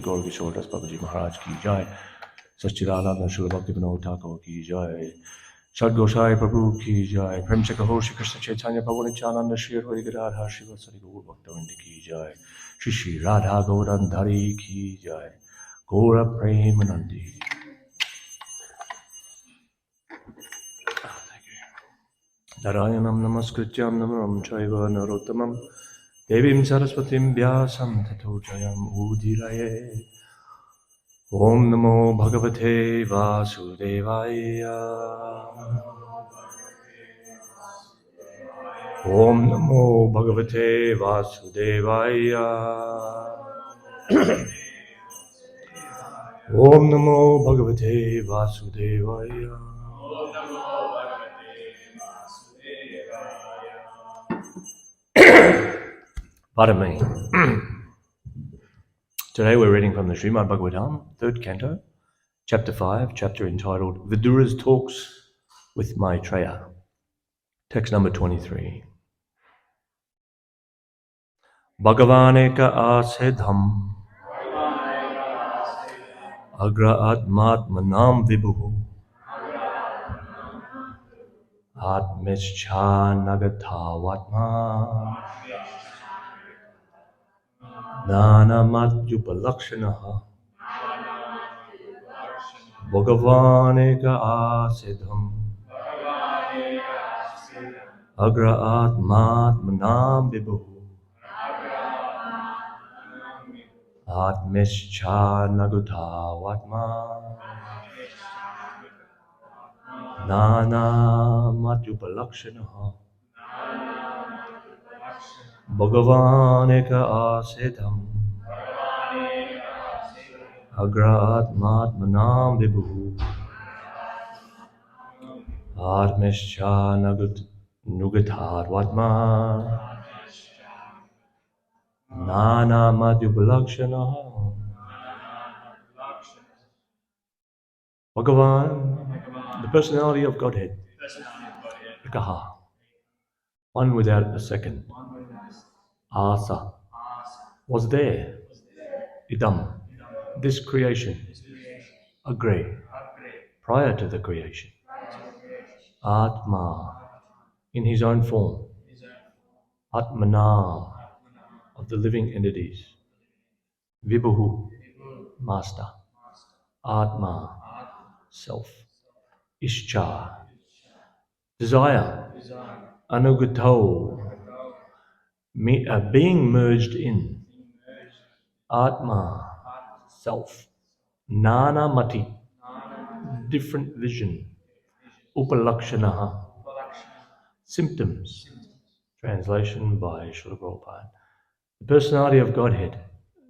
Gaur Kishore Das Babaji Maharaj ki jai. Sachidananda Srila Bhaktivinoda Thakur ki jai. Sadgosai Prabhu ki jai. Prem se kaho Shri Krishna Chaitanya Prabhu Nityananda Shri Hari Gadadhar Shri Vatsari Gaur Bhaktivinoda ki jai. Shri Shri Radha Gaurandhari ki jai. Gaura Premanandi. Narayanam Namaskrityam Namaram Chaiva Narottamam Devim Saraswatim Vyasam Tato Jayam Udiraye. Om Namo Bhagavate Vasudevaya. Om Namo Bhagavate Vasudevaya. Om Namo Bhagavate Vasudevaya. Pardon me. Today we're reading from the Srimad Bhagavatam, 3rd Canto, Chapter 5, chapter entitled Vidura's Talks with Maitreya. Text number 23. Bhagavaneka asedham agra atmatmanam vibhuhu atmischa nagathavatma nanamatupalakshanaha Bhagavaneka asedham agra atmatmanam vibhuhu atmischa nagathavatma nanamatupalakshanaha Bhagavaneka asedham agra atmatmanam vibhuhu atmischa nugatharvatma nanamatupalakshanaha Bhagavan, the personality of Godhead, Ekaha, one without a second. Asa, was there. Idam, this creation. Agre, prior to the creation. Atma, in his own form. Atmanam, of the living entities. Vibhuhu, master. Atma, self. Ishcha, desire. Anugato, being merged in. Atma, self. Nana mati, different vision. Upalakshanaha, symptoms. Translation by Srila Prabhupada. The personality of Godhead,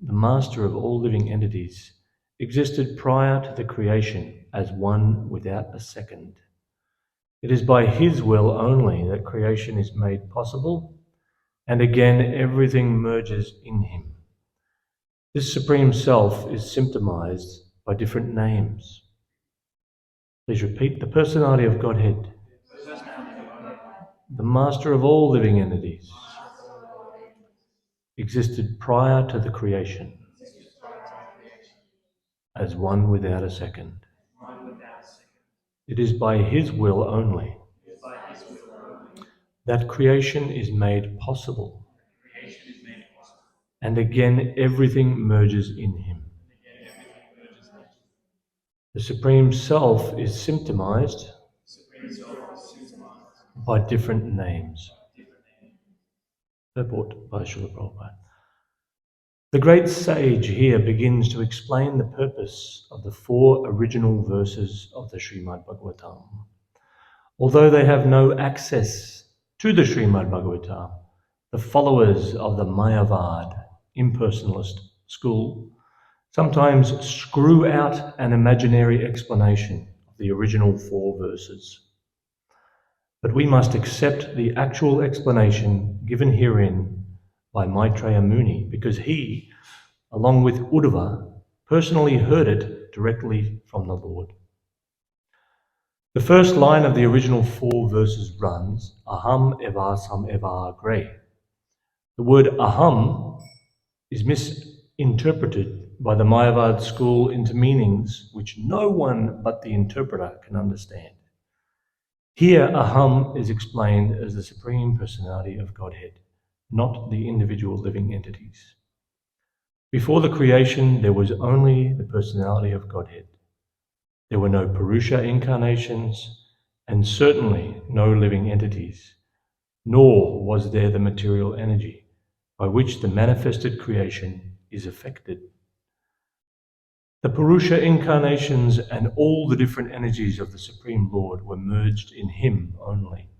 the master of all living entities, existed prior to the creation as one without a second. It is by his will only that creation is made possible, and again everything merges in him. This Supreme Self is symptomized by different names. Please repeat. The personality of Godhead, the master of all living entities, existed prior to the creation as one without a second. It is by his will only that creation is made possible, and again everything merges in him. The Supreme Self is symptomized by different names. Purport by Srila Prabhupada. The great sage here begins to explain the purpose of the 4 original verses of the Srimad Bhagavatam. Although they have no access to the Srimad Bhagavatam, the followers of the Mayavad, impersonalist school, sometimes screw out an imaginary explanation of the original 4 verses. But we must accept the actual explanation given herein by Maitreya Muni, because he, along with Uddhava, personally heard it directly from the Lord. The first line of the original 4 verses runs, Aham eva sam eva agre. The word aham is misinterpreted by the Mayavad school into meanings which no one but the interpreter can understand. Here, aham is explained as the Supreme Personality of Godhead, not the individual living entities. Before the creation, there was only the Personality of Godhead. There were no Purusha incarnations, and certainly no living entities, nor was there the material energy by which the manifested creation is affected. The Purusha incarnations and all the different energies of the Supreme Lord were merged in Him only.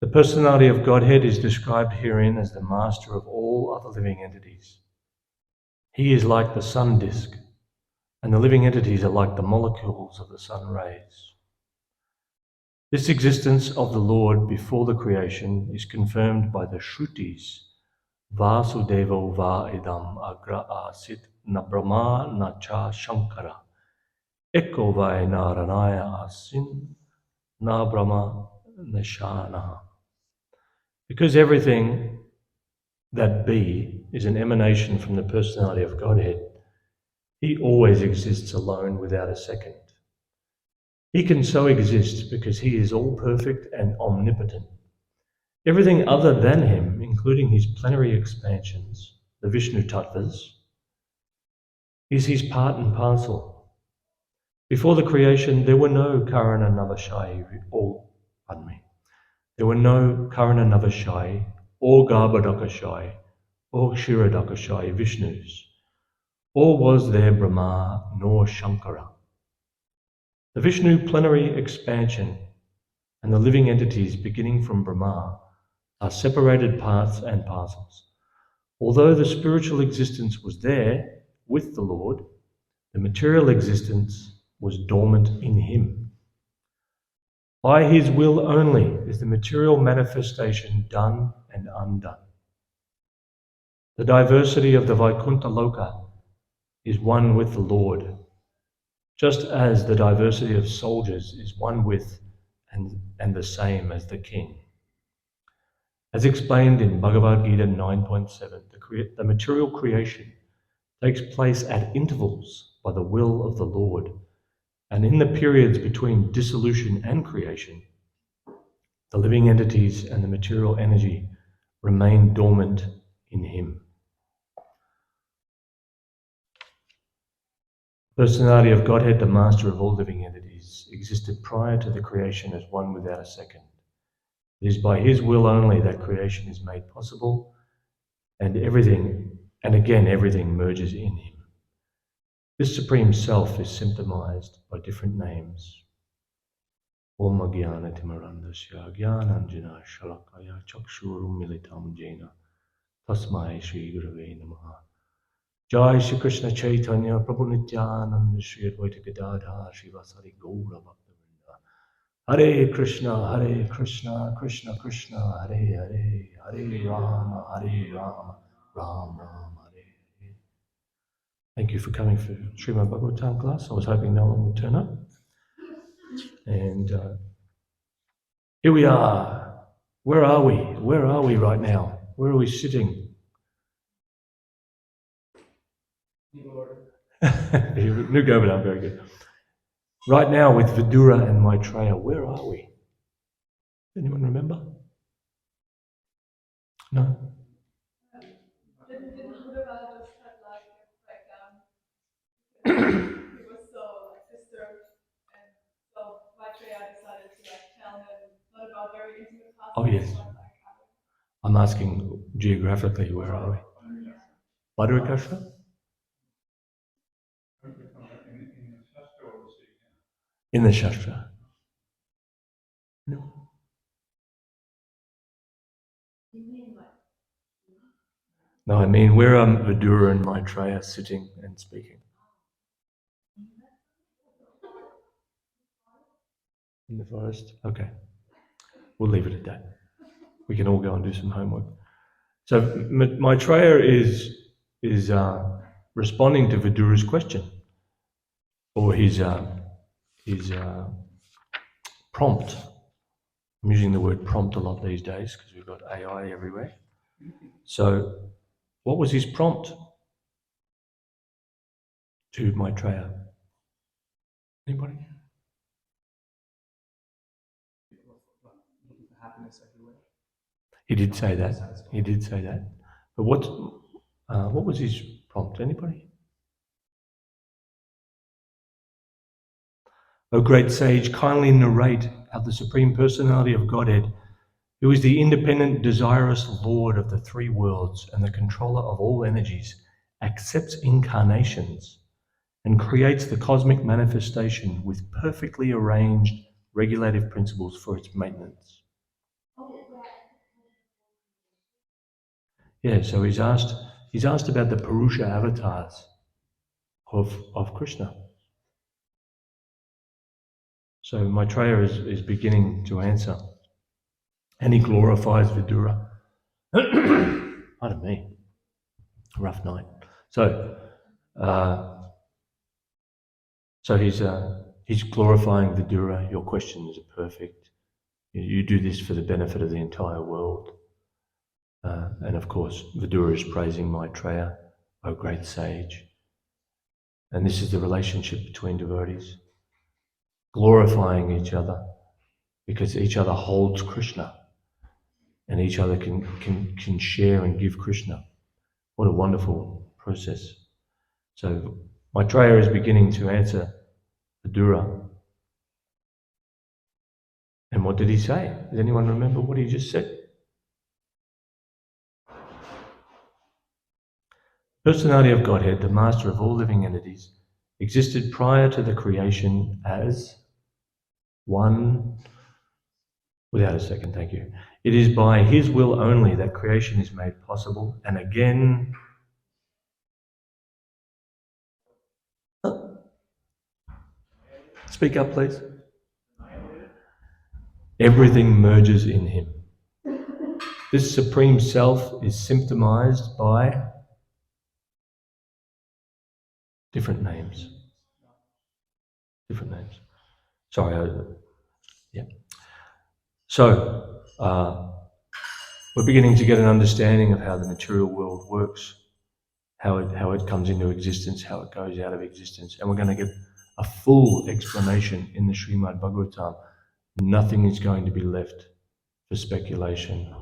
The Personality of Godhead is described herein as the master of all other living entities. He is like the sun disk, and the living entities are like the molecules of the sun rays. This existence of the Lord before the creation is confirmed by the Shrutis. Vasudevo va idam agra asit na Brahma na cha Shankara. Eko vai naranaya asin na Brahma na Shanaha. Because everything that be is an emanation from the Personality of Godhead, He always exists alone without a second. He can so exist because He is all perfect and omnipotent. Everything other than Him, including His plenary expansions, the Vishnu Tattvas, is His part and parcel. Before the creation, there were no Karana Navashai, there were no Karana Navashai, or Garbhodakashai, or Kshirodakashai Vishnus, or was there Brahma nor Shankara. The Vishnu plenary expansion and the living entities beginning from Brahma are separated parts and parcels. Although the spiritual existence was there with the Lord, the material existence was dormant in Him. By His will only is the material manifestation done and undone. The diversity of the Vaikuntha Loka is one with the Lord, just as the diversity of soldiers is one with and the same as the king. As explained in Bhagavad Gita 9.7, the material creation takes place at intervals by the will of the Lord, and in the periods between dissolution and creation, the living entities and the material energy remain dormant in Him. Personality of Godhead, the master of all living entities, existed prior to the creation as one without a second. It is by His will only that creation is made possible, and everything merges in Him. This Supreme Self is symptomized by different names. Om Jnana Timarandasya Jnananjana Shalakaya Chakshurum Militam Jena Tasmai Shri Gurave Namaha. Jai Shri Krishna Chaitanya Prabhu Nityananda Shri Advaita Gadadhar Shivasari Gaura Bhaktivinoda. Hare Krishna, Krishna Krishna, Hare Hare, Hare Rama, Ram Ram, Hare Hare. Thank you for coming for Srimad Bhagavatam class. I was hoping no one would turn up. And here we are. Where are we? Where are we right now? Where are we sitting? New Govardhana, very good. Right now with Vidura and Maitreya, where are we? Anyone remember? No? Didn't Buddha just had like a breakdown? He was so disturbed, and so Maitreya decided to tell him not about very intimate parts. Oh yes. I'm asking geographically, where are we? Bhadrakasha? In the Shastra. No. No, I mean, where are Vidura and Maitreya sitting and speaking? In the forest? Okay. We'll leave it at that. We can all go and do some homework. So Maitreya is responding to Vidura's question, or his prompt. I'm using the word prompt a lot these days because we've got AI everywhere. So, what was his prompt to Maitreya? Anybody? He did say that. He did say that. But what was his prompt? Anybody? O great sage, kindly narrate how the Supreme Personality of Godhead, who is the independent, desirous Lord of the three worlds and the controller of all energies, accepts incarnations and creates the cosmic manifestation with perfectly arranged regulative principles for its maintenance. Yeah, so he's asked about the Purusha avatars of Krishna. So Maitreya is beginning to answer. And he glorifies Vidura. Pardon me. Rough night. So he's glorifying Vidura. Your questions are perfect. You do this for the benefit of the entire world. And of course, Vidura is praising Maitreya, O great sage. And this is the relationship between devotees, glorifying each other because each other holds Krishna and each other can share and give Krishna. What a wonderful process. So Maitreya is beginning to answer Vidura. And what did he say? Does anyone remember what he just said? Personality of Godhead, the master of all living entities, existed prior to the creation as one. Without a second, thank you. It is by his will only that creation is made possible, and again, speak up please. Everything merges in him. This Supreme Self is symptomized by different names. Different names. Sorry, yeah. So, we're beginning to get an understanding of how the material world works, how it comes into existence, how it goes out of existence, and we're going to get a full explanation in the Srimad Bhagavatam. Nothing is going to be left for speculation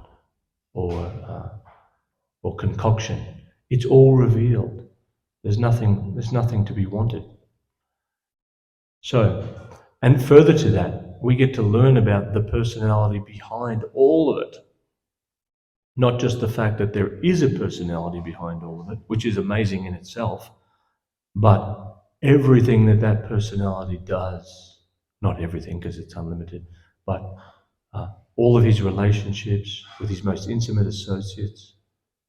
or concoction. It's all revealed. There's nothing to be wanted. So, and further to that, we get to learn about the personality behind all of it. Not just the fact that there is a personality behind all of it, which is amazing in itself, but everything that personality does, not everything because it's unlimited, but all of his relationships with his most intimate associates,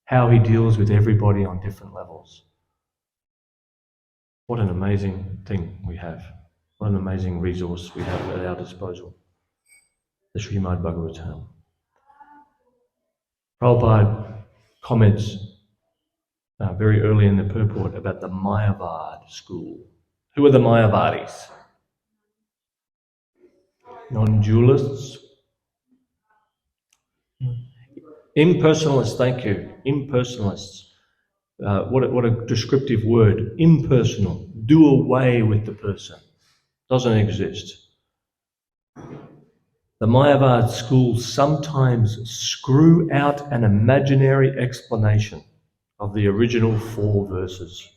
how he deals with everybody on different levels. What an amazing thing we have. What an amazing resource we have at our disposal. The Srimad Bhagavatam. Prabhupada comments very early in the purport about the Mayavad school. Who are the Mayavadis? Non-dualists? Impersonalists, thank you. Impersonalists. What a descriptive word. Impersonal. Do away with the person. Doesn't exist. The Mayavad schools sometimes screw out an imaginary explanation of the original 4 verses.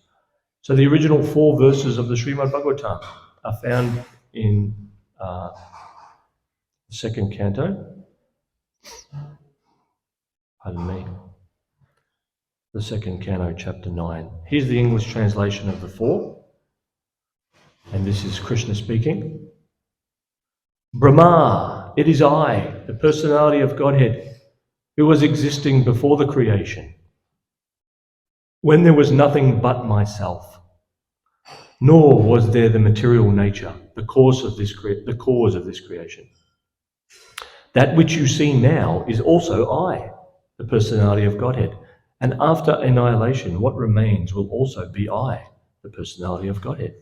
So the original 4 verses of the Srimad Bhagavatam are found in the 2nd canto. Pardon me. The 2nd canto, chapter 9. Here's the English translation of the 4. And this is Krishna speaking. Brahma, it is I, the personality of Godhead, who was existing before the creation, when there was nothing but myself, nor was there the material nature, the cause of this creation. That which you see now is also I, the personality of Godhead, and after annihilation, what remains will also be I, the personality of Godhead.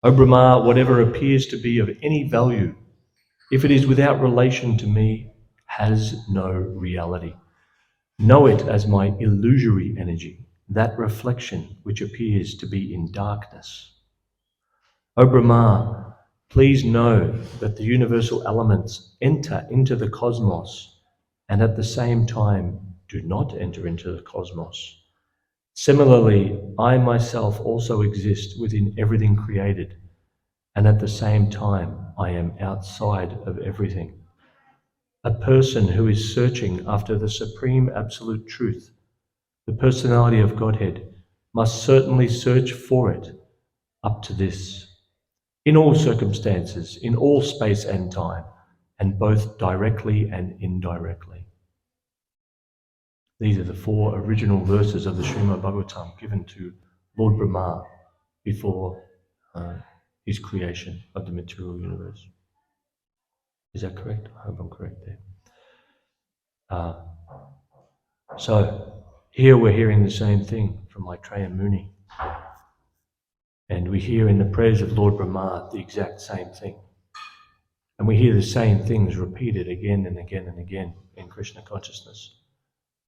O Brahma, whatever appears to be of any value, if it is without relation to me, has no reality. Know it as my illusory energy, that reflection which appears to be in darkness. O Brahma, please know that the universal elements enter into the cosmos and at the same time do not enter into the cosmos. Similarly, I myself also exist within everything created, and at the same time I am outside of everything. A person who is searching after the supreme absolute truth, the personality of Godhead, must certainly search for it up to this, in all circumstances, in all space and time, and both directly and indirectly. These are the 4 original verses of the Srimad Bhagavatam given to Lord Brahma before his creation of the material universe. Is that correct? I hope I'm correct there. So here we're hearing the same thing from Maitreya Muni. And we hear in the prayers of Lord Brahma the exact same thing. And we hear the same things repeated again and again and again in Krishna consciousness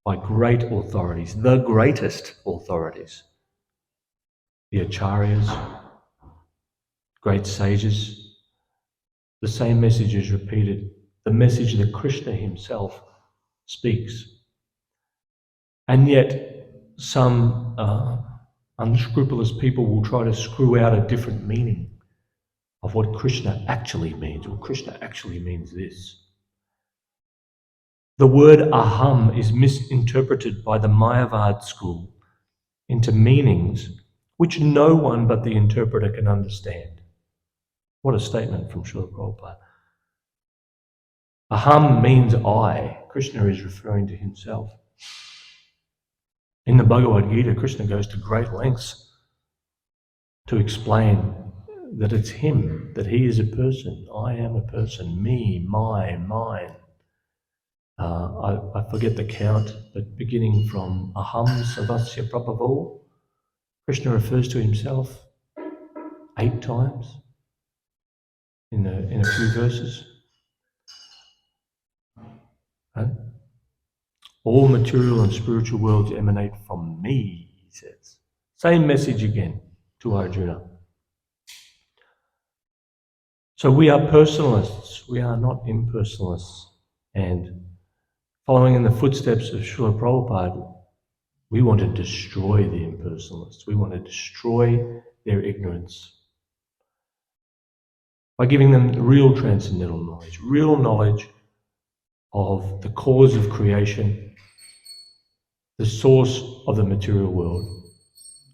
by great authorities, the greatest authorities, the acharyas, great sages. The same message is repeated, the message that Krishna himself speaks. And yet some unscrupulous people will try to screw out a different meaning of what Krishna actually means. Well, Krishna actually means this. The word aham is misinterpreted by the Mayavad school into meanings which no one but the interpreter can understand. What a statement from Srila Prabhupada. Aham means I. Krishna is referring to himself. In the Bhagavad Gita, Krishna goes to great lengths to explain that it's him, that he is a person. I am a person, me, my, mine. I forget the count, but beginning from aham savasya prabhavo, Krishna refers to himself 8 times in a few verses. Right? All material and spiritual worlds emanate from me, he says. Same message again to Arjuna. So we are personalists, we are not impersonalists. And following in the footsteps of Srila Prabhupada, we want to destroy the impersonalists. We want to destroy their ignorance by giving them real transcendental knowledge, real knowledge of the cause of creation, the source of the material world,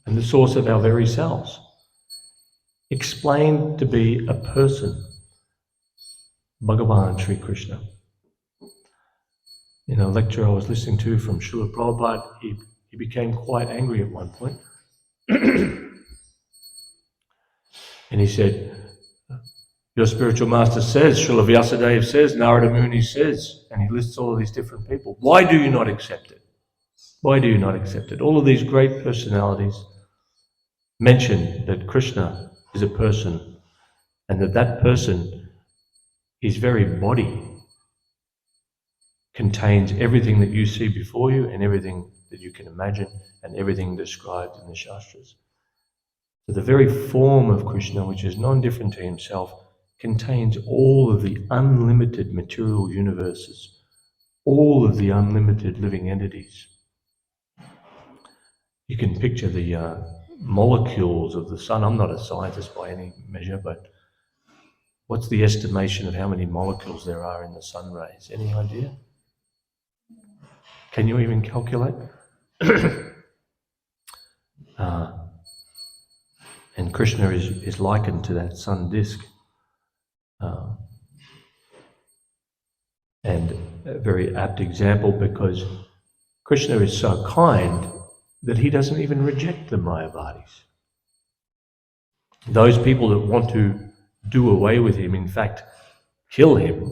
and the source of our very selves, explained to be a person, Bhagavan Sri Krishna. In a lecture I was listening to from Srila Prabhupada, he became quite angry at one point. And he said, your spiritual master says, Srila Vyasadeva says, Narada Muni says, and he lists all of these different people. Why do you not accept it? Why do you not accept it? All of these great personalities mention that Krishna is a person and that person, his very body, contains everything that you see before you and everything that you can imagine and everything described in the Shastras. So the very form of Krishna, which is non-different to himself, contains all of the unlimited material universes, all of the unlimited living entities. You can picture the molecules of the sun. I'm not a scientist by any measure, but what's the estimation of how many molecules there are in the sun rays? Any idea? Can you even calculate? And Krishna is likened to that sun disk. And a very apt example, because Krishna is so kind that he doesn't even reject the Mayavadis. Those people that want to do away with him, in fact, kill him,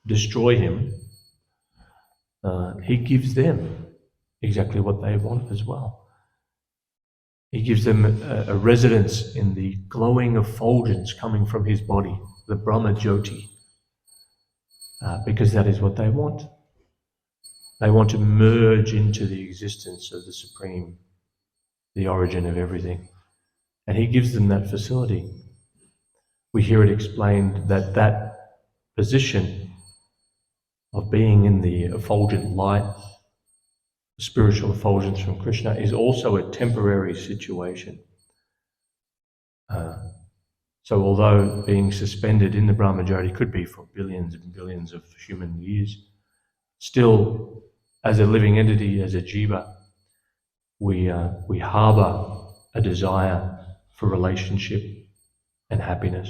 destroy him, he gives them exactly what they want as well. He gives them a residence in the glowing effulgence coming from his body, the Brahma Jyoti, because that is what they want. They want to merge into the existence of the Supreme, the origin of everything. And he gives them that facility. We hear it explained that that position of being in the effulgent light, the spiritual effulgence from Krishna, is also a temporary situation. So although being suspended in the Brahmajyoti could be for billions and billions of human years, still, as a living entity, as a jiva, we harbour a desire for relationship and happiness.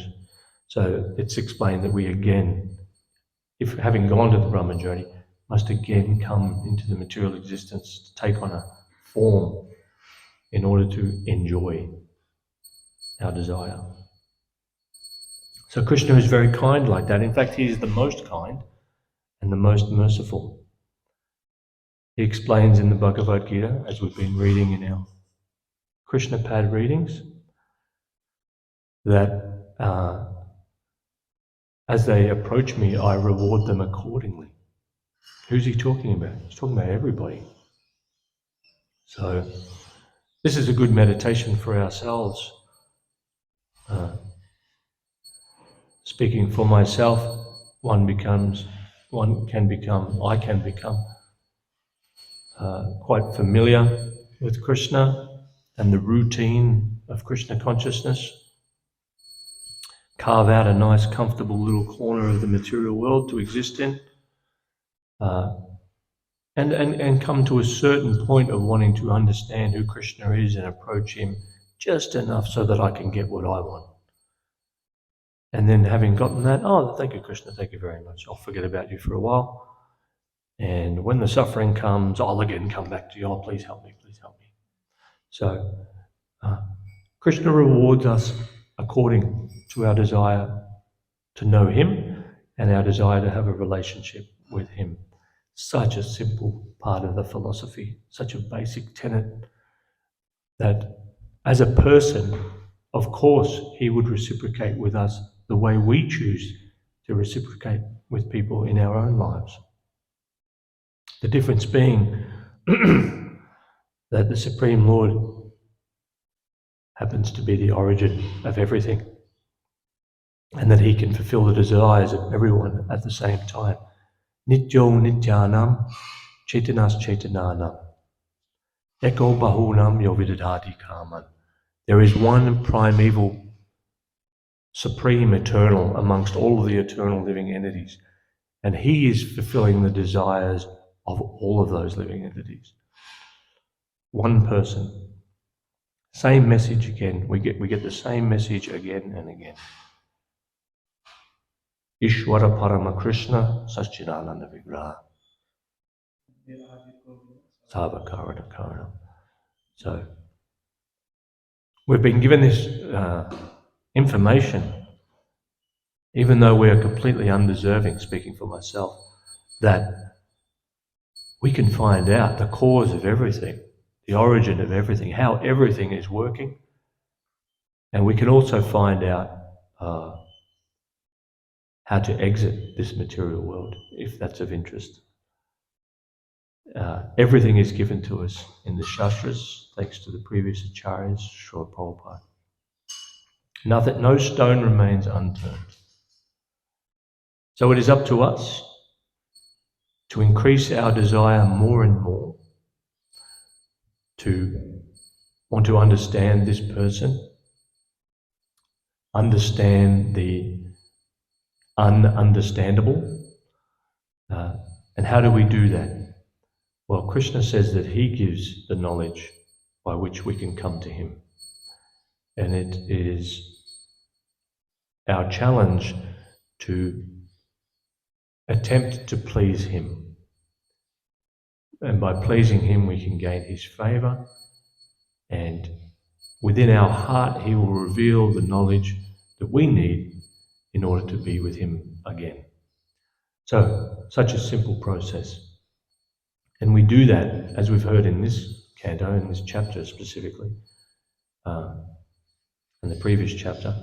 So it's explained that we again, if having gone to the Brahmajyoti, must again come into the material existence to take on a form in order to enjoy our desire. So Krishna is very kind like that. In fact, he is the most kind and the most merciful. He explains in the Bhagavad Gita, as we've been reading in our Krishna pad readings, that as they approach me, I reward them accordingly. Who's he talking about? He's talking about everybody. So this is a good meditation for ourselves. Speaking for myself, I can become quite familiar with Krishna and the routine of Krishna consciousness. Carve out a nice, comfortable little corner of the material world to exist in, and come to a certain point of wanting to understand who Krishna is and approach him just enough so that I can get what I want. And then having gotten that, oh, thank you, Krishna, thank you very much. I'll forget about you for a while. And when the suffering comes, I'll again come back to you. Oh, please help me, please help me. So Krishna rewards us according to our desire to know him and our desire to have a relationship with him. Such a simple part of the philosophy, such a basic tenet that as a person, of course, he would reciprocate with us the way we choose to reciprocate with people in our own lives. The difference being that the Supreme Lord happens to be the origin of everything, and that he can fulfill the desires of everyone at the same time. Nityo nityanam, chaitanas chaitananam, eko bahunam yo vidadati kaman. There is one primeval, supreme eternal amongst all of the eternal living entities, and he is fulfilling the desires of all of those living entities. One person. Same message again. We get the same message again and again. Ishwara Parama Krishna Satchidananda Vigraha Savakarana Karanam. So we've been given this information, even though we are completely undeserving, speaking for myself, that we can find out the cause of everything, the origin of everything, how everything is working. And we can also find out how to exit this material world, if that's of interest. Everything is given to us in the Shastras, thanks to the previous Acharyas, Srila Prabhupada. Nothing, no stone remains unturned. So it is up to us to increase our desire more and more, to want to understand this person, understand the ununderstandable. And how do we do that? Well, Krishna says that he gives the knowledge by which we can come to him. And it is our challenge to attempt to please him. And by pleasing him, we can gain his favour. And within our heart, he will reveal the knowledge that we need in order to be with him again. So, such a simple process. And we do that, as we've heard in this canto, in this chapter specifically, in the previous chapter,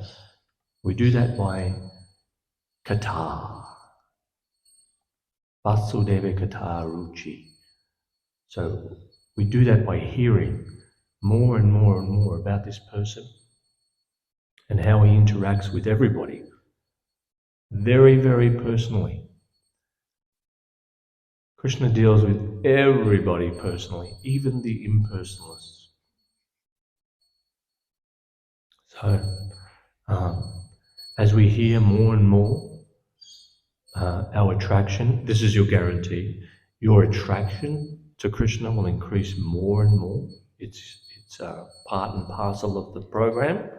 we do that by kata, vasudeva kata ruchi. So we do that by hearing more and more and more about this person and how he interacts with everybody, very, very personally. Krishna deals with everybody personally, even the impersonalists. So, as we hear more and more, our attraction, this is your guarantee, your attraction to Krishna will increase more and more. It's part and parcel of the program.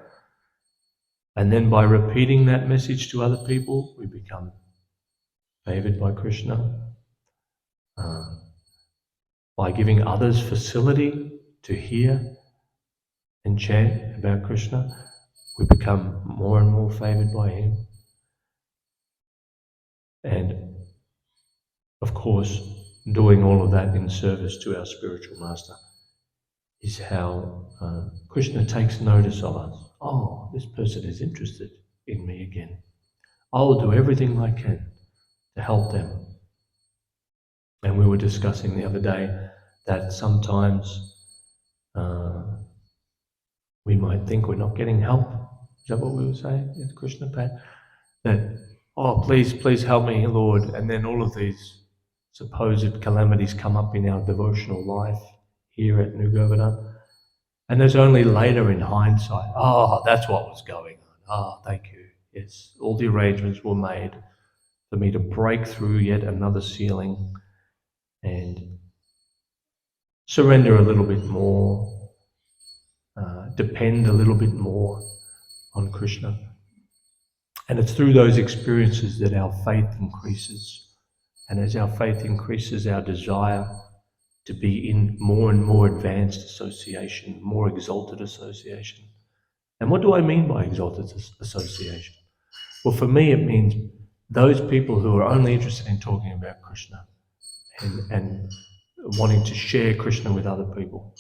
And then by repeating that message to other people, we become favored by Krishna. By giving others facility to hear and chant about Krishna, we become more and more favored by him. And of course, doing all of that in service to our spiritual master is how Krishna takes notice of us. Oh, this person is interested in me again. I'll do everything I can to help them. And we were discussing the other day that sometimes we might think we're not getting help. Is that what we were saying in Krishna Pat? That, oh, please help me, Lord. And then all of these supposed calamities come up in our devotional life here at New Govardhana. And it's only later in hindsight, oh, that's what was going on. Oh, thank you. Yes, all the arrangements were made for me to break through yet another ceiling and surrender a little bit more, depend a little bit more on Krishna. And it's through those experiences that our faith increases. And as our faith increases, our desire to be in more and more advanced association, more exalted association. And what do I mean by exalted association? Well, for me, it means those people who are only interested in talking about Krishna and wanting to share Krishna with other people.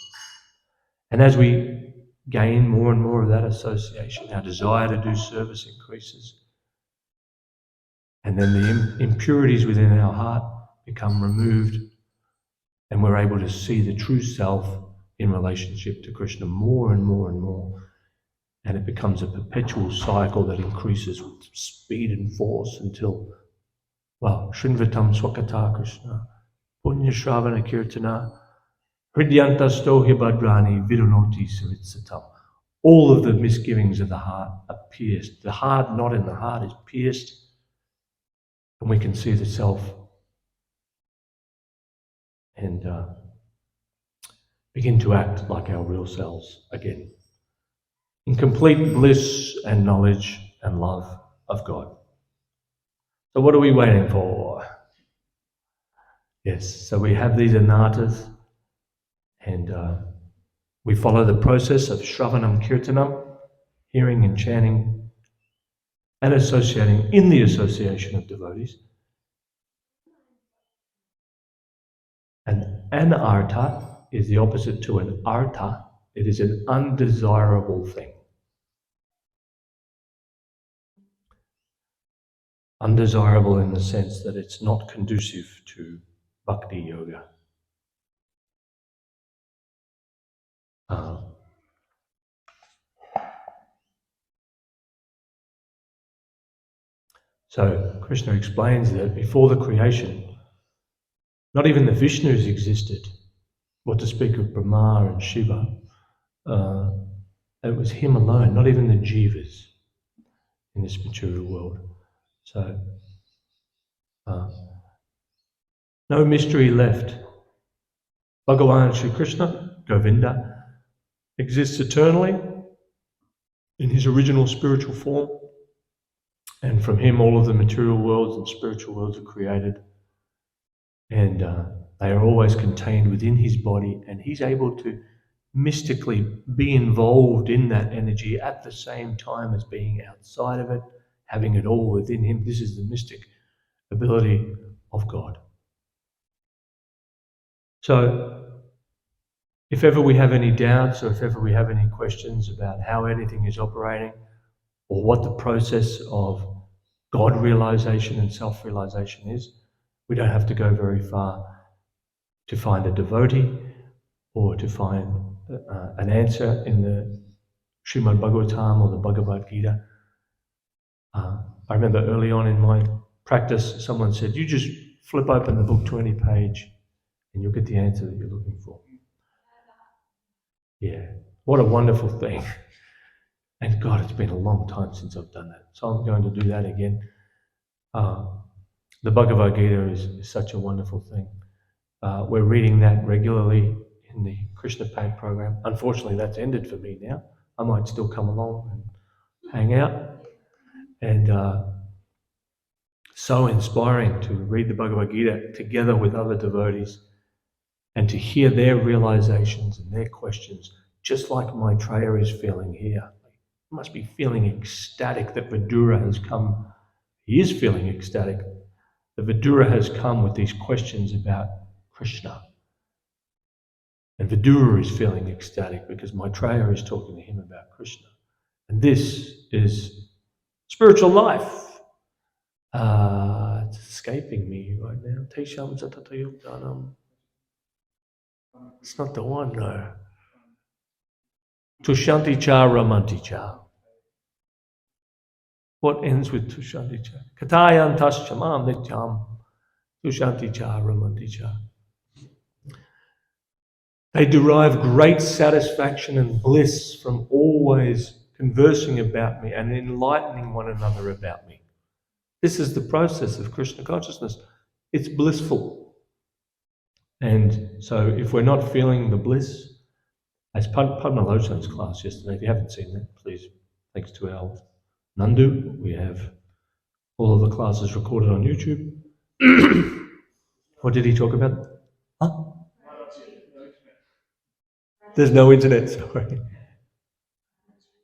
And as we gain more and more of that association, our desire to do service increases. And then the impurities within our heart become removed, and we're able to see the true self in relationship to Krishna more and more and more. And it becomes a perpetual cycle that increases with speed and force until, well, Shrinvatam Swakata Krishna, Punya Shravana Kirtana, Hridyanta Stohi Bhadrani Vidunoti Savitsatam. All of the misgivings of the heart are pierced. The hard knot in the heart is pierced, and we can see the self and begin to act like our real selves again, in complete bliss and knowledge and love of God. So what are we waiting for? Yes, so we have these anatas, and we follow the process of Shravanam Kirtanam, hearing and chanting, and associating in the association of devotees. And anartha is the opposite to an artha. It is an undesirable thing. Undesirable in the sense that it's not conducive to bhakti yoga. So Krishna explains that before the creation, not even the Vishnus existed. What to speak of Brahma and Shiva? It was him alone, not even the jivas in this material world. So, no mystery left. Bhagavan Sri Krishna, Govinda, exists eternally in his original spiritual form, and from him all of the material worlds and spiritual worlds are created, and they are always contained within his body, and he's able to mystically be involved in that energy at the same time as being outside of it, having it all within him. This is the mystic ability of God. So If ever we have any doubts or if ever we have any questions about how anything is operating or what the process of God realization and self-realization is, we don't have to go very far to find a devotee or to find an answer in the Srimad Bhagavatam or the Bhagavad Gita. I remember early on in my practice, someone said, you just flip open the book to any page and you'll get the answer that you're looking for. Yeah, what a wonderful thing. And God, it's been a long time since I've done that. So I'm going to do that again. The Bhagavad Gita is such a wonderful thing. We're reading that regularly in the Krishna Pad program. Unfortunately, that's ended for me now. I might still come along and hang out. And so inspiring to read the Bhagavad Gita together with other devotees and to hear their realizations and their questions, just like Maitreya is feeling here. He must be feeling ecstatic that Vidura has come. He is feeling ecstatic that Vidura has come with these questions about Krishna. And Vidura is feeling ecstatic because Maitreya is talking to him about Krishna. And this is spiritual life. It's escaping me right now. Tesham Satatayudanam. It's not the one, no. Tushanti cha ramanti cha. What ends with Tushanti cha? Katayan taschamam nityam. Tushanti cha ramanti cha. They derive great satisfaction and bliss from always conversing about me and enlightening one another about me. This is the process of Krishna consciousness. It's blissful. And so if we're not feeling the bliss, as Padma Lochan's class yesterday, if you haven't seen that, please, thanks to our Nandu, we have all of the classes recorded on YouTube. What did he talk about? Huh? There's no internet, sorry.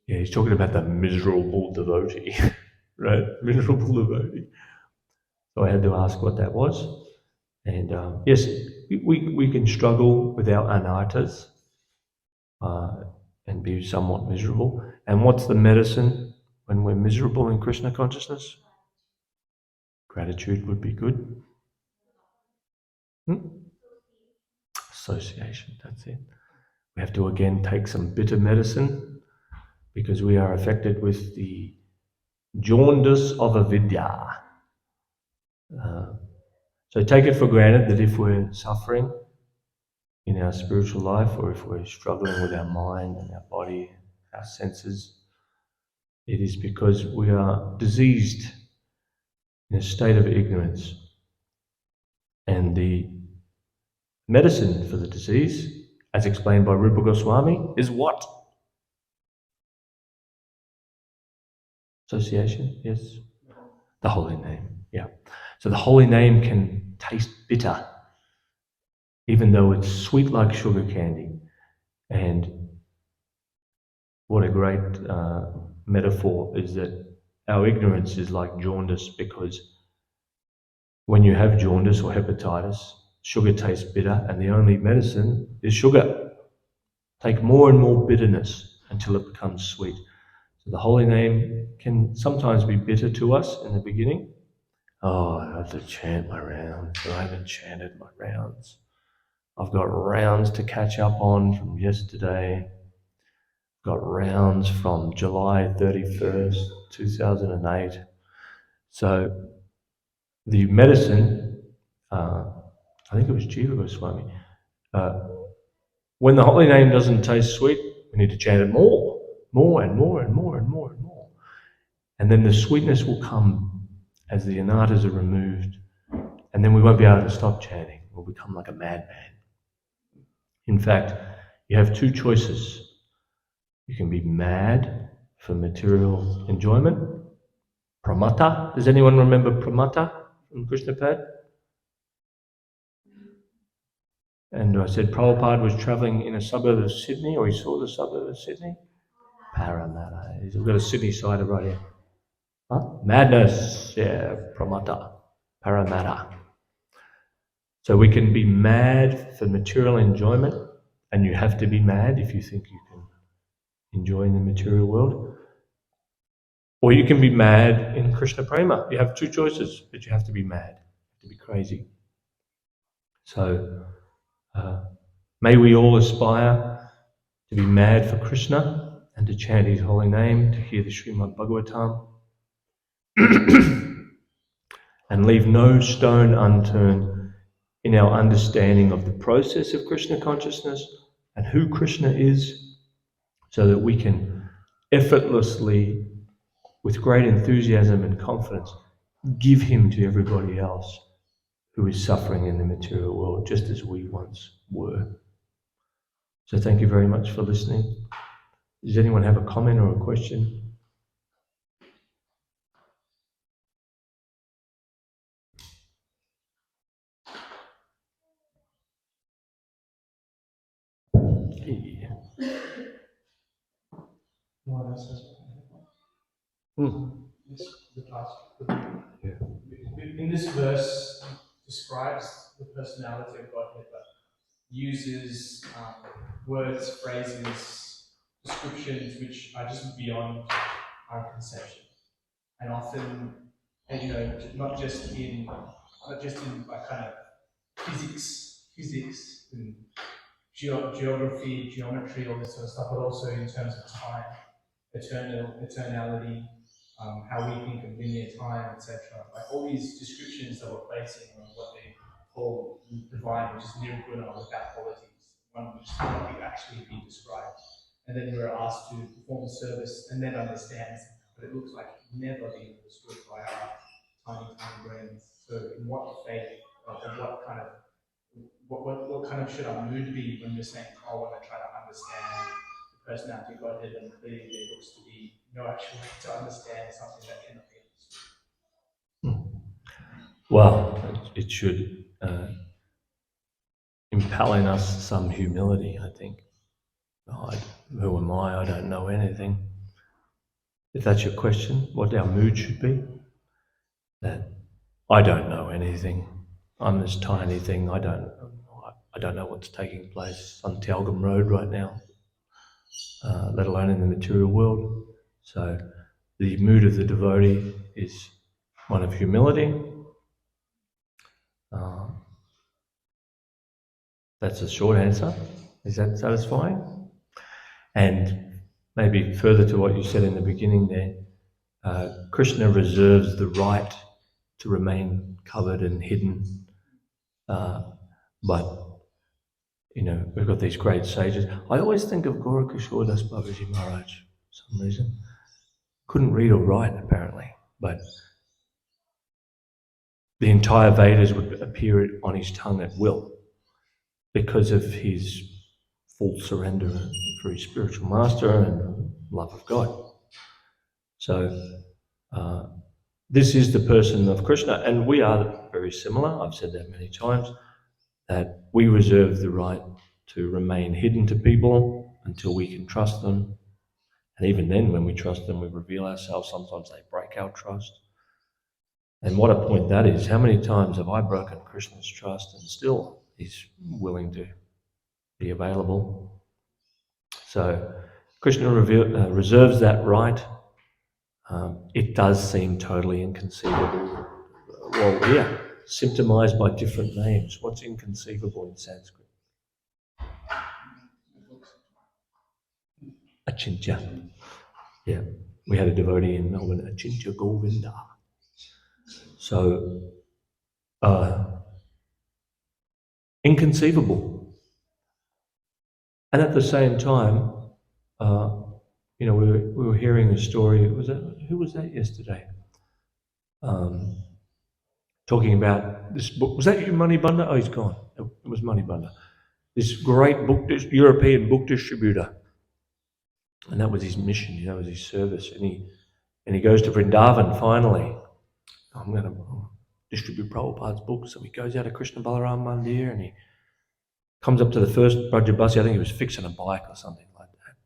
Yeah, he's talking about the miserable devotee, right? Miserable devotee. So I had to ask what that was. And yes, we can struggle with our anartas and be somewhat miserable. And what's the medicine when we're miserable in Krishna consciousness? Gratitude would be good. Association, that's it. We have to again take some bitter medicine because we are affected with the jaundice of avidya. So take it for granted that if we're suffering in our spiritual life or if we're struggling with our mind and our body, our senses, it is because we are diseased in a state of ignorance. And the medicine for the disease, as explained by Rupa Goswami, is what? Association, yes. The holy name, yeah. So the holy name can taste bitter, even though it's sweet like sugar candy. And what a great metaphor is that our ignorance is like jaundice, because when you have jaundice or hepatitis, sugar tastes bitter, and the only medicine is sugar. Take more and more bitterness until it becomes sweet. So the holy name can sometimes be bitter to us in the beginning. Oh, I have to chant my rounds. I haven't chanted my rounds. I've got rounds to catch up on from yesterday. I've got rounds from July 31st, 2008. So the medicine, I think it was Jiva Goswami, when the holy name doesn't taste sweet, we need to chant it more and more and more and more and more. And then the sweetness will come as the anartas are removed, and then we won't be able to stop chanting. We'll become like a madman. In fact, you have two choices. You can be mad for material enjoyment. Pramata. Does anyone remember Pramata from Krishna Pad? And I said Prabhupada was travelling in a suburb of Sydney, or he saw the suburb of Sydney. Parramatta. He's got a Sydney side right here. Huh? Madness. Yeah, Pramata. Parramatta. So we can be mad for material enjoyment, and you have to be mad if you think you can enjoy in the material world. Or you can be mad in Krishna Prema. You have two choices, but you have to be mad, you have to be crazy. So may we all aspire to be mad for Krishna and to chant his holy name, to hear the Srimad Bhagavatam, and leave no stone unturned in our understanding of the process of Krishna consciousness and who Krishna is, so that we can effortlessly, with great enthusiasm and confidence, give him to everybody else who is suffering in the material world, just as we once were. So thank you very much for listening. Does anyone have a comment or a question? Yeah. No one else has In this verse, describes the personality of Godhead, but uses words, phrases, descriptions which are just beyond our conception, and often, not just in like kind of physics and geography, geometry, all this sort of stuff, but also in terms of time, eternality, how we think of linear time, etc. Like all these descriptions that we're placing on what they call divine, which is nirguna, without qualities, one which cannot actually be described. And then we're asked to perform the service and then understand, but it looks like never being understood by our tiny brains. So in what faith, and what kind of should our mood be when we're saying, oh, when I try to understand the personality of Godhead, and clearly there looks to be no actual way to understand something that cannot be understood? Well, it should impel in us some humility, I think. Who am I? I don't know anything. If that's your question, what our mood should be, that I don't know anything. I'm this tiny thing. I don't know what's taking place on Tialgum Road right now, let alone in the material world. So the mood of the devotee is one of humility. That's a short answer. Is that satisfying? And maybe further to what you said in the beginning there, Krishna reserves the right to remain covered and hidden. But, we've got these great sages. I always think of Gorakishore Das Babaji Maharaj for some reason. Couldn't read or write, apparently, but the entire Vedas would appear on his tongue at will because of his full surrender for his spiritual master and love of God. So this is the person of Krishna, and we are very similar. I've said that many times, that we reserve the right to remain hidden to people until we can trust them. And even then, when we trust them, we reveal ourselves. Sometimes they break our trust. And what a point that is. How many times have I broken Krishna's trust and still he's willing to be available? So Krishna reserves that right. It does seem totally inconceivable. Well, yeah, symptomized by different names. What's inconceivable in Sanskrit? Achintya. Yeah, we had a devotee in Melbourne, Achintya Govinda. So, inconceivable. And at the same time, we were hearing a story. Who was that yesterday? Talking about this book. Was that you, Moneybunder? Oh, he's gone. It was Moneybunder. This great European book distributor. And that was his mission, that was his service. And he goes to Vrindavan finally. I'm going to distribute Prabhupada's books. So he goes out to Krishna Balaram Mandir and he comes up to the first Brajabasi. I think he was fixing a bike or something like that.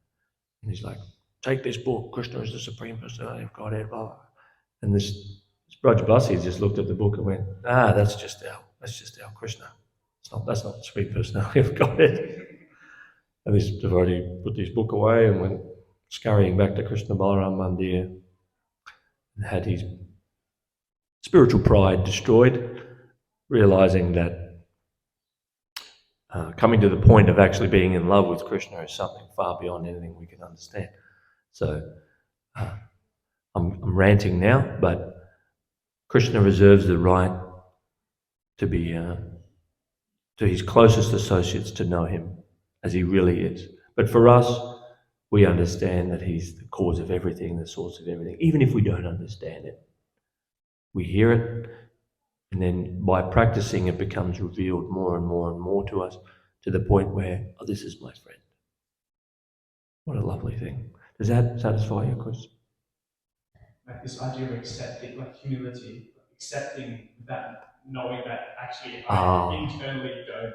And he's like, take this book. Krishna is the Supreme Personality of Godhead. Blah, blah. And this Brajabasi just looked at the book and went, that's just our Krishna. That's not the Supreme Personality of Godhead. And this devotee put his book away and went scurrying back to Krishna Balaram Mandir and had his spiritual pride destroyed, realizing that coming to the point of actually being in love with Krishna is something far beyond anything we can understand. So I'm ranting now, but Krishna reserves the right to be to his closest associates to know him as he really is. But for us, we understand that he's the cause of everything, the source of everything, even if we don't understand it. We hear it, and then by practicing, it becomes revealed more and more and more to us to the point where, oh, this is my friend. What a lovely thing. Does that satisfy your question? Like this idea of accepting, like humility, accepting that, knowing that actually I internally don't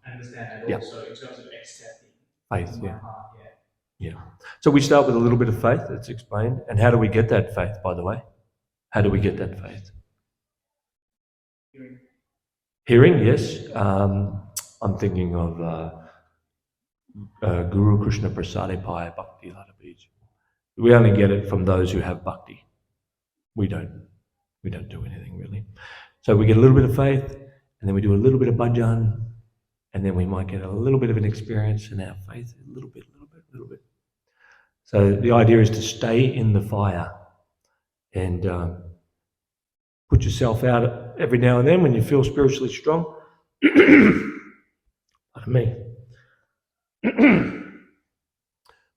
understand at all. Yeah. So in terms of accepting Faith, in my yeah. heart, Yeah. So we start with a little bit of faith, it's explained. And how do we get that faith, by the way? How do we get that faith? Hearing, yes. I'm thinking of Guru Krishna Prasade Pai Bhakti Lata Bij. We only get it from those who have bhakti. We don't do anything really. So we get a little bit of faith, and then we do a little bit of bhajan, and then we might get a little bit of an experience in our faith, a little bit. So the idea is to stay in the fire and put yourself out every now and then when you feel spiritually strong. Pardon me.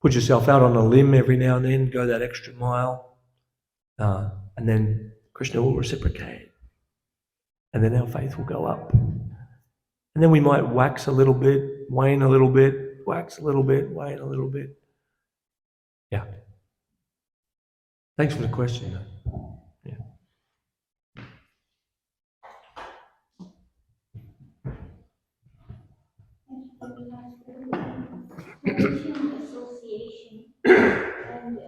Put yourself out on a limb every now and then, go that extra mile, and then Krishna will reciprocate. And then our faith will go up. And then we might wax a little bit, wane a little bit, wax a little bit, wane a little bit. Yeah. Thanks for the question. Yeah. You mentioned association, and just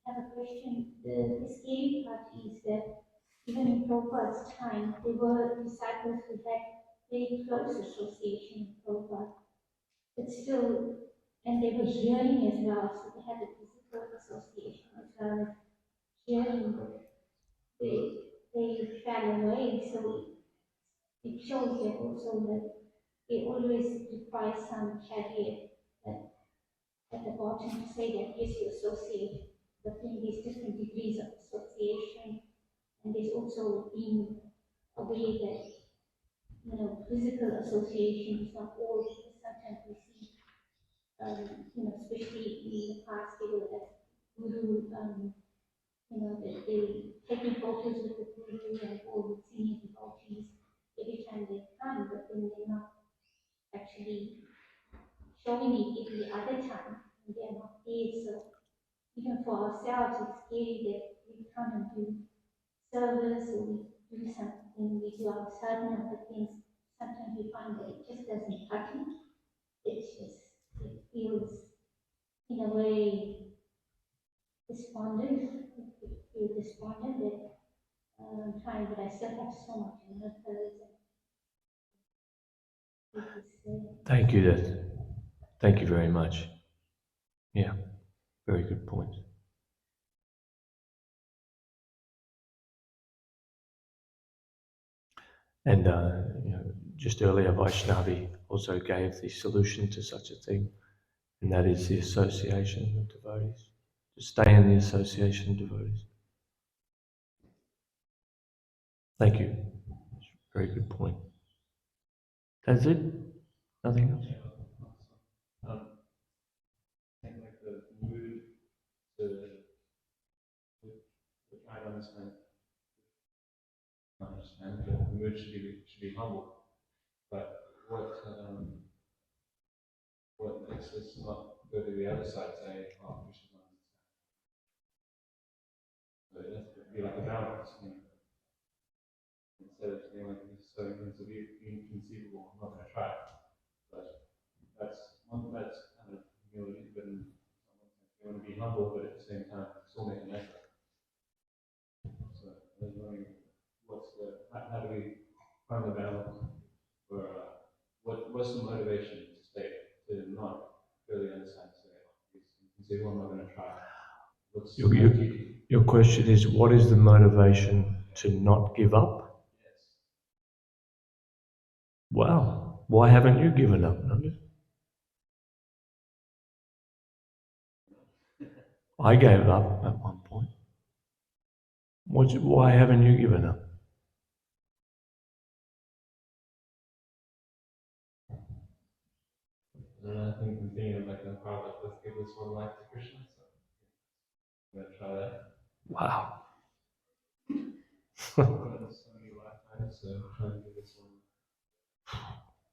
have a question. The scary part is that even in Prabhupada's time, there were disciples who had very close association with Prabhupada, but still, and they were hearing as well, so they had a physical association as well as hearing, but they fell away. So it shows that also that they always require some caveat that at the bottom to say that yes, you associate, but then there's different degrees of association, and there's also being aware that physical association is not all, because sometimes we see, especially in the past, they were at guru, that they taking photos with the guru and all the senior devotees every time they come, but then they're not actually showing it every other time, and they're not there. So even for ourselves, it's scary that we come and do service or we do something, we do our sadhana, but things, sometimes we find that it just doesn't cut it. It feels in a way despondent. It feels despondent that I'm trying, but I still have so much in my Thank you, Death. Thank you very much. Yeah, very good point. And just earlier, Vaishnavi also gave the solution to such a thing, and that is the association of devotees. To stay in the association of devotees. Thank you. Very good point. That's it? Nothing else? I think like the mood to try to understand that the mood should be humble. But what makes us not go to the other side, say, oh, we should not understand. So it has to be like a balance, Instead of saying like this is so inconceivable, I'm not going to try it. But that's kind of humility, but in some sense you want to be humble, but at the same time still make an effort. So I was wondering, how do we find the balance, or what's the motivation to stay, to not Your question is, what is the motivation to not give up? Yes. Wow, why haven't you given up, Nanda? I gave up at one point. Why haven't you given up? I think I'm thinking of like the part of let's give this one life to Krishna. So I'm gonna try that. Wow. So many lifetimes, so try to give this one.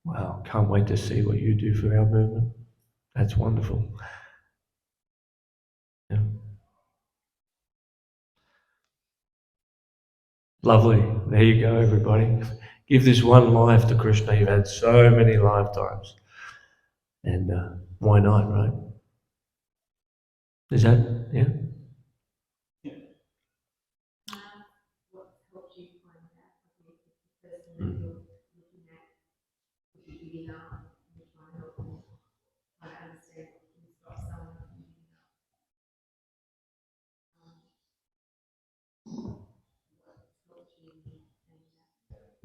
Wow, can't wait to see what you do for our movement. That's wonderful. Yeah. Lovely. There you go, everybody. Give this one life to Krishna. You've had so many lifetimes. And why not, right? Is that, yeah? What helped you find that? The person that you're looking at, would you giving up, and you're trying to help them, try to understand what can stop someone from giving up. What helped you change that?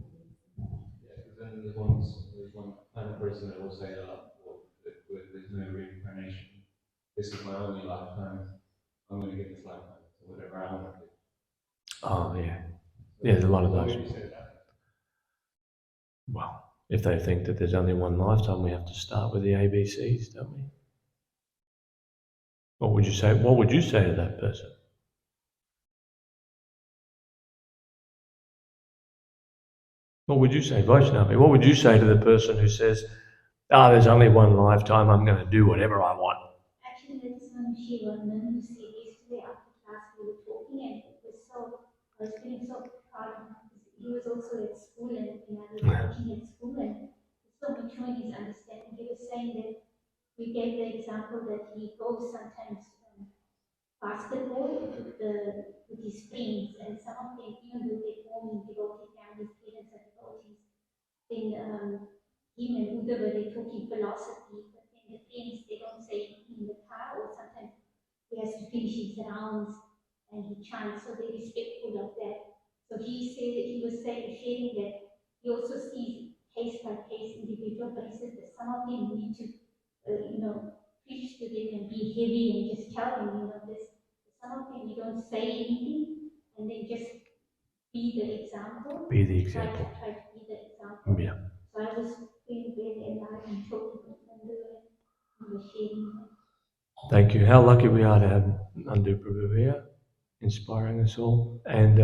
Yeah, because then there's one kind of person that will say, well, there's no reincarnation. This is my only lifetime. I'm going to give this lifetime to whatever I want to do. Oh, yeah. Yeah, there's a lot of What those. would you say to that? Well, if they think that there's only one lifetime, we have to start with the ABCs, don't we? What would you say? What would you say to that person? What would you say, Vaishnavi? What would you say to the person who says, there's only one lifetime, I'm going to do whatever I want? Actually, that's one HG Yadunandana who said yesterday after class we were talking, and it was so, I was feeling so proud of him because he was also at school and we were working at school, and so mature in his understanding. He was saying that we gave the example that he goes sometimes basketball with his friends, and some of them, even though they form in devotee families, parents are devotees, then him and Uddhava, they talk in philosophy, but then the friends, they don't say anything in the car, or sometimes he has to finish his rounds and he chants, so they're respectful of that. So he said, he was saying, sharing that he also sees case by case individual, but he says that some of them need to, preach to them and be heavy and just tell them, this. Some of them you don't say anything and then just be the example. Be the example. Try to be the example. Yeah. So I was feeling very alive and talking with Nandu and was sharing. Thank you. How lucky we are to have Nandu Prabhu here, inspiring us all. And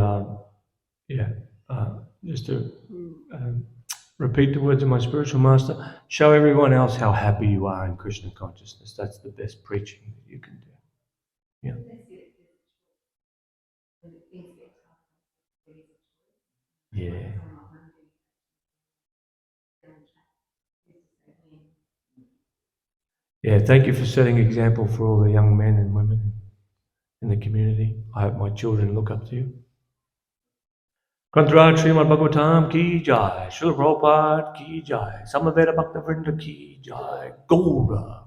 just to repeat the words of my spiritual master, show everyone else how happy you are in Krishna consciousness. That's the best preaching that you can do. Yeah. Yeah. Yeah, thank you for setting example for all the young men and women in the community. I hope my children look up to you. Grantaraj Srimad Bhagavatam ki jai, Srila Prabhupada ki jai, Samaveda Bhakta Vrinda ki jai, Gaura.